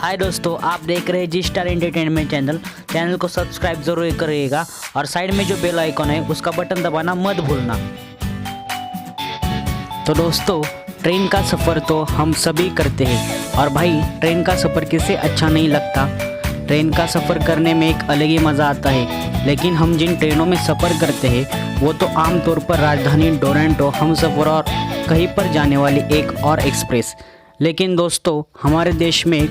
हाय दोस्तों, आप देख रहे हैं जी स्टार एंटरटेनमेंट चैनल को सब्सक्राइब जरूर करिएगा और साइड में जो बेल आइकॉन है उसका बटन दबाना मत भूलना। तो दोस्तों, ट्रेन का सफ़र तो हम सभी करते हैं और भाई ट्रेन का सफ़र किसे अच्छा नहीं लगता। ट्रेन का सफ़र करने में एक अलग ही मज़ा आता है, लेकिन हम जिन ट्रेनों में सफ़र करते हैं वो तो आमतौर पर राजधानी टोरंटो, हमसफ़र और कहीं पर जाने वाली एक और एक्सप्रेस। लेकिन दोस्तों, हमारे देश में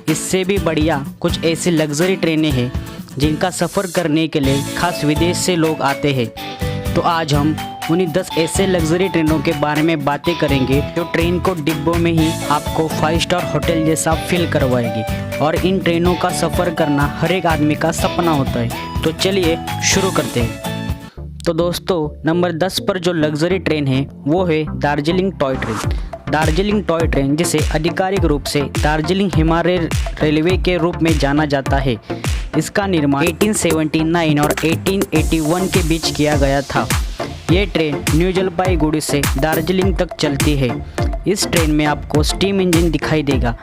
इससे भी बढ़िया कुछ ऐसी लग्जरी ट्रेनें हैं जिनका सफ़र करने के लिए खास विदेश से लोग आते हैं। तो आज हम उन्हीं 10 ऐसे लग्जरी ट्रेनों के बारे में बातें करेंगे जो ट्रेन को डिब्बों में ही आपको 5 स्टार होटल जैसा फील करवाएगी। और इन ट्रेनों का सफ़र करना हर एक आदमी का सपना होता है। तो चलिए शुरू करते हैं। तो दोस्तों, नंबर 10 पर जो लग्जरी ट्रेन है वो है Darjeeling toy train. Darjeeling toy train, जिसे आधिकारिक रूप से दार्जिलिंग हिमालय रेलवे के रूप में जाना जाता है, इसका निर्माण 1879 और 1881 के बीच किया गया था। ये ट्रेन न्यू जलपाईगुड़ी से दार्जिलिंग तक चलती है। इस ट्रेन में आपको स्टीम इंजन दिखाई देगा।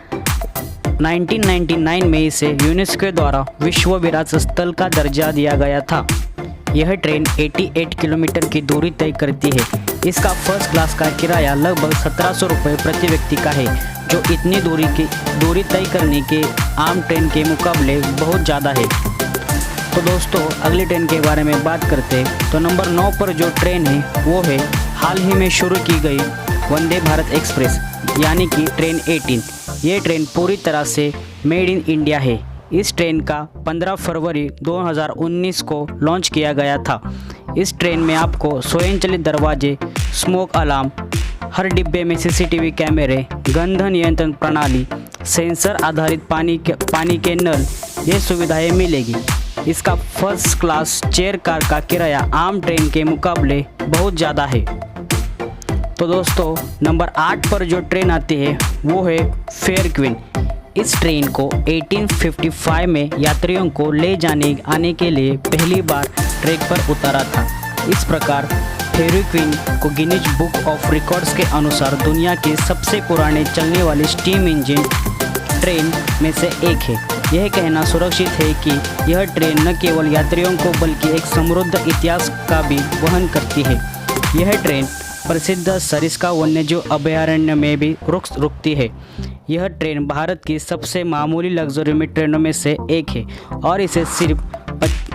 1999 में इसे यूनेस्को द्वारा विश्व विरासत स्थल का दर्जा दिया गया था। यह ट्रेन 88 किलोमीटर की दूरी तय करती है। इसका फर्स्ट क्लास का किराया लगभग 1700 रुपये प्रति व्यक्ति का है, जो इतनी दूरी तय करने के आम ट्रेन के मुकाबले बहुत ज़्यादा है। तो दोस्तों, अगली ट्रेन के बारे में बात करते हैं। तो नंबर 9 पर जो ट्रेन है वो है हाल ही में शुरू की गई वंदे भारत एक्सप्रेस, यानी कि ट्रेन 18। ये ट्रेन पूरी तरह से मेड इन इंडिया है। इस ट्रेन का 15 फरवरी 2019 को लॉन्च किया गया था। इस ट्रेन में आपको स्वयंचलित दरवाजे, स्मोक अलार्म, हर डिब्बे में सीसीटीवी कैमरे, गंध नियंत्रण प्रणाली, सेंसर आधारित पानी के नल, ये सुविधाएं मिलेगी। इसका फर्स्ट क्लास चेयर कार का किराया आम ट्रेन के मुकाबले बहुत ज़्यादा है। तो दोस्तों, नंबर 8 पर जो ट्रेन आती है वो है फेयर क्वीन। इस ट्रेन को 1855 में यात्रियों को ले जाने आने के लिए पहली बार ट्रैक पर उतारा था। इस प्रकार फेयर क्वीन को गिनीज बुक ऑफ रिकॉर्ड्स के अनुसार दुनिया के सबसे पुराने चलने वाली स्टीम इंजन ट्रेन में से एक है। यह कहना सुरक्षित है कि यह ट्रेन न केवल यात्रियों को बल्कि एक समृद्ध इतिहास का भी वहन करती है। यह ट्रेन प्रसिद्ध सरिस्का वन्यजीव अभयारण्य में भी रुकती है। यह ट्रेन भारत की सबसे मामूली लग्जरी ट्रेनों में से एक है और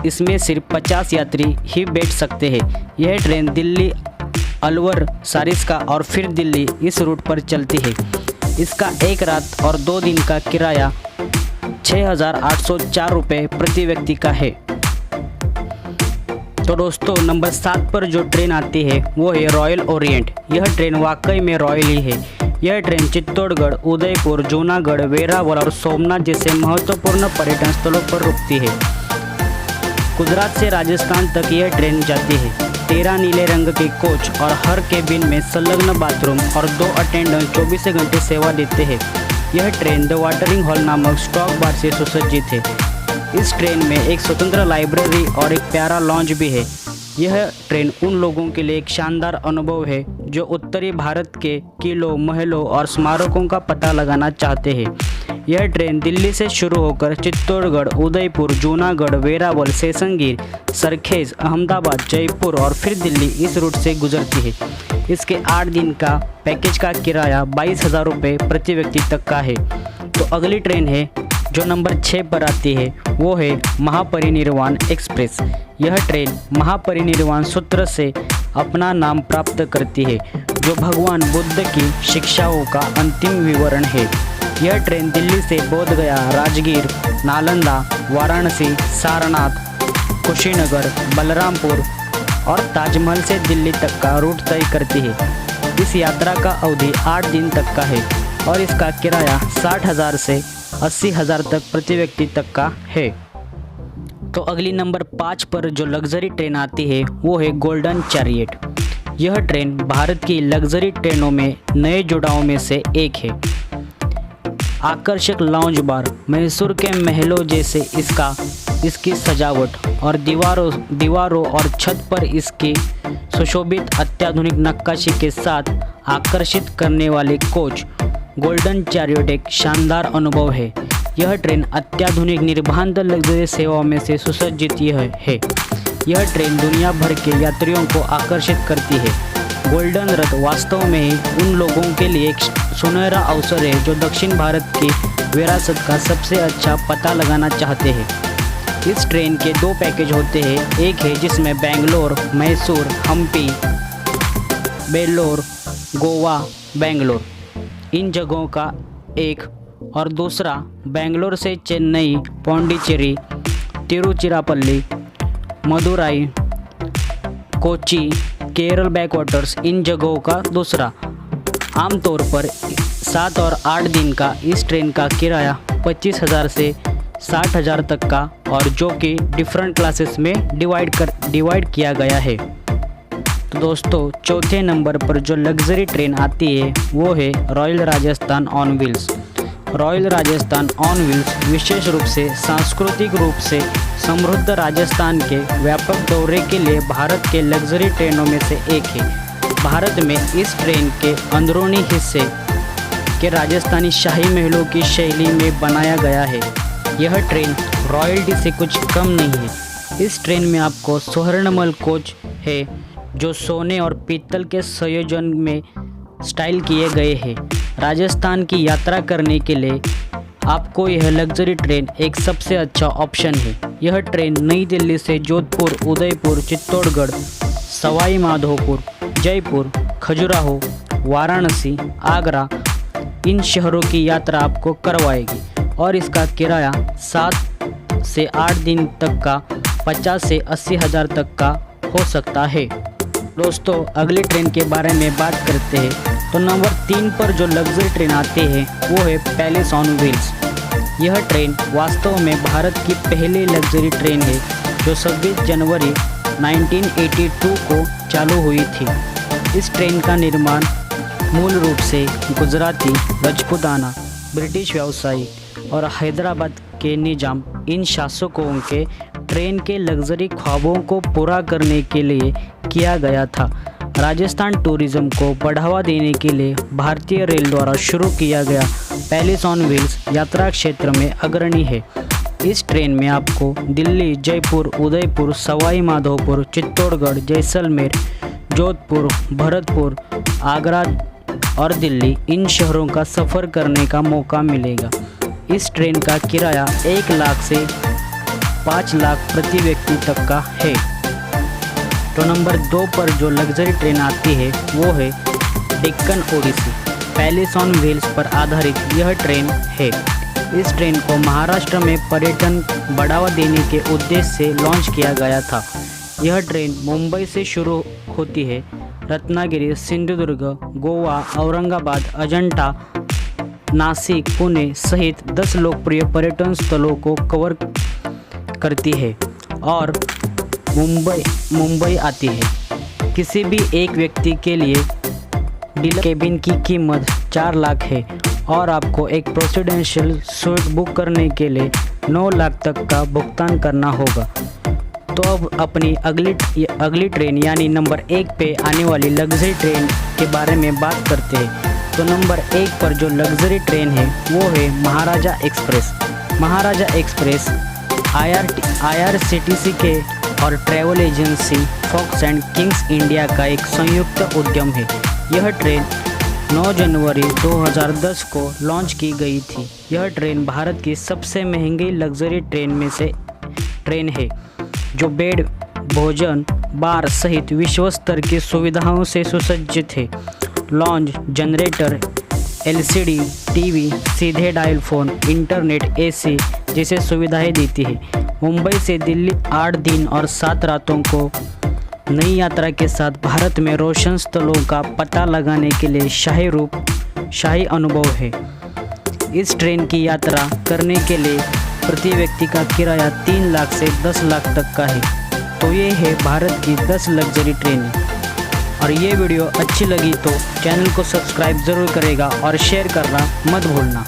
इसमें सिर्फ 50 यात्री ही बैठ सकते हैं। यह ट्रेन दिल्ली, अलवर, सरिस्का और फिर दिल्ली इस रूट पर चलती है। इसका एक रात और 2 दिन का किराया 6,804 रुपये प्रति व्यक्ति का है। तो दोस्तों, नंबर 7 पर जो ट्रेन आती है वो है रॉयल ओरिएंट। यह ट्रेन वाकई में रॉयल ही है। यह ट्रेन चित्तौड़गढ़, उदयपुर, जूनागढ़, वेरावल और सोमनाथ जैसे महत्वपूर्ण पर्यटन स्थलों पर रुकती है। गुजरात से राजस्थान तक यह ट्रेन जाती है। 13 नीले रंग के कोच और हर केबिन में संलग्न बाथरूम और 2 अटेंडेंट 24 घंटे सेवा देते हैं। यह ट्रेन द वाटरिंग हॉल नामक स्टॉक बार से सुसज्जित है। इस ट्रेन में एक स्वतंत्र लाइब्रेरी और एक प्यारा लॉन्ज भी है। यह ट्रेन उन लोगों के लिए एक शानदार अनुभव है जो उत्तरी भारत के किलों, महलों और स्मारकों का पता लगाना चाहते हैं। यह ट्रेन दिल्ली से शुरू होकर चित्तौड़गढ़, उदयपुर, जूनागढ़, वेरावल, सेसंगीर, सरखेज, अहमदाबाद, जयपुर और फिर दिल्ली इस रूट से गुजरती है। इसके 8 दिन का पैकेज का किराया 22,000 रुपये प्रति व्यक्ति तक का है। तो अगली ट्रेन है जो नंबर 6 पर आती है वो है महापरिनिर्वाण एक्सप्रेस। यह ट्रेन महापरिनिर्वाण सूत्र से अपना नाम प्राप्त करती है, जो भगवान बुद्ध की शिक्षाओं का अंतिम विवरण है। यह ट्रेन दिल्ली से बोधगया, राजगीर, नालंदा, वाराणसी, सारनाथ, कुशीनगर, बलरामपुर और ताजमहल से दिल्ली तक का रूट तय करती है। इस यात्रा का अवधि 8 दिन तक का है और इसका किराया 60,000 से 80,000 तक प्रति व्यक्ति तक का है। तो अगली नंबर 5 पर जो लग्जरी ट्रेन आती है वो है गोल्डन चैरियट। यह ट्रेन भारत की लग्जरी ट्रेनों में नए जुड़ाव में से एक है। आकर्षक लाउंज बार, मैसूर के महलों जैसे इसकी सजावट और दीवारों और छत पर इसकी सुशोभित अत्याधुनिक नक्काशी के साथ आकर्षित करने वाले कोच, गोल्डन चैरियट एक शानदार अनुभव है। यह ट्रेन अत्याधुनिक निर्बाध लग्जरी सेवाओं में से सुसज्जित है। यह ट्रेन दुनिया भर के यात्रियों को आकर्षित करती है। गोल्डन रथ वास्तव में ही उन लोगों के लिए एक सुनहरा अवसर है जो दक्षिण भारत की विरासत का सबसे अच्छा पता लगाना चाहते हैं। इस ट्रेन के 2 पैकेज होते हैं। एक है जिसमें बेंगलोर, मैसूर, हम्पी, बेल्लोर, गोवा, बेंगलोर इन जगहों का एक, और दूसरा बेंगलोर से चेन्नई, पौंडीचेरी, तिरुचिरापल्ली, मदुराई, कोची, केरल बैकवाटर्स इन जगहों का दूसरा। आमतौर पर 7 और 8 दिन का इस ट्रेन का किराया 25,000 से 60,000 तक का, और जो कि डिफरेंट क्लासेस में डिवाइड किया गया है। तो दोस्तों, चौथे नंबर पर जो लग्जरी ट्रेन आती है वो है Royal Rajasthan on Wheels. Royal Rajasthan on Wheels विशेष रूप से सांस्कृतिक रूप से समृद्ध राजस्थान के व्यापक दौरे के लिए भारत के लग्जरी ट्रेनों में से एक है। भारत में इस ट्रेन के अंदरूनी हिस्से के राजस्थानी शाही महलों की शैली में बनाया गया है। यह ट्रेन रॉयल्टी से कुछ कम नहीं है। इस ट्रेन में आपको स्वर्णमल कोच है जो सोने और पीतल के संयोजन में स्टाइल किए गए हैं। राजस्थान की यात्रा करने के लिए आपको यह लग्जरी ट्रेन एक सबसे अच्छा ऑप्शन है। यह ट्रेन नई दिल्ली से जोधपुर, उदयपुर, चित्तौड़गढ़, सवाई माधोपुर, जयपुर, खजुराहो, वाराणसी, आगरा इन शहरों की यात्रा आपको करवाएगी, और इसका किराया 7 से 8 दिन तक का 50 से 80 हज़ार तक का हो सकता है। दोस्तों, अगली ट्रेन के बारे में बात करते हैं तो नंबर 3 पर जो लग्जरी ट्रेन आती है वो है पैलेस ऑन व्हील्स। यह ट्रेन वास्तव में भारत की पहली लग्जरी ट्रेन है जो 26 जनवरी 1982 को चालू हुई थी। इस ट्रेन का निर्माण मूल रूप से गुजराती, राजपूताना, ब्रिटिश व्यवसायी और हैदराबाद के निजाम इन शासकों के ट्रेन के लग्जरी ख्वाबों को पूरा करने के लिए किया गया था। राजस्थान टूरिज्म को बढ़ावा देने के लिए भारतीय रेल द्वारा शुरू किया गया पैलेस ऑन व्हील्स यात्रा क्षेत्र में अग्रणी है। इस ट्रेन में आपको दिल्ली, जयपुर, उदयपुर, सवाई माधोपुर, चित्तौड़गढ़, जैसलमेर, जोधपुर, भरतपुर, आगरा और दिल्ली इन शहरों का सफ़र करने का मौका मिलेगा। इस ट्रेन का किराया 1 लाख से 5 लाख प्रति व्यक्ति तक का है। तो नंबर 2 पर जो लग्जरी ट्रेन आती है वो है Deccan Odyssey. Palace on Wheels पर आधारित यह ट्रेन है। इस ट्रेन को महाराष्ट्र में पर्यटन बढ़ावा देने के उद्देश्य से लॉन्च किया गया था। यह ट्रेन मुंबई से शुरू होती है, रत्नागिरी, सिंधुदुर्ग, गोवा, औरंगाबाद, अजंता, नासिक, पुणे सहित 10 लोकप्रिय पर्यटन स्थलों को कवर करती है और मुंबई आती है। किसी भी एक व्यक्ति के लिए डीलर केबिन की कीमत 4 लाख है और आपको एक प्रेसिडेंशियल सूट बुक करने के लिए 9 लाख तक का भुगतान करना होगा। तो अब अपनी अगली ट्रेन यानी नंबर 1 पे आने वाली लग्जरी ट्रेन के बारे में बात करते हैं। तो नंबर 1 पर जो लग्जरी ट्रेन है वो है Maharaja Express. Maharaja Express IRCTC के और travel agency Fox and Kings India का एक संयुक्त उद्यम है। यह ट्रेन 9 जनवरी 2010 को लॉन्च की गई थी। यह ट्रेन भारत की सबसे महंगी लग्जरी ट्रेन में से ट्रेन है जो बेड, भोजन, बार सहित विश्व स्तर की सुविधाओं से सुसज्जित है। लॉन्च, जनरेटर, LCD टीवी, सीधे डायल फ़ोन, इंटरनेट, AC जैसे सुविधाएं देती है। मुंबई से दिल्ली 8 दिन और 7 रातों को नई यात्रा के साथ भारत में रोशन स्थलों का पता लगाने के लिए शाही अनुभव है। इस ट्रेन की यात्रा करने के लिए प्रति व्यक्ति का किराया 3 लाख से 10 लाख तक का है। तो ये है भारत की 10 लग्जरी ट्रेनें। और ये वीडियो अच्छी लगी तो चैनल को सब्सक्राइब ज़रूर करेगा और शेयर करना मत भूलना।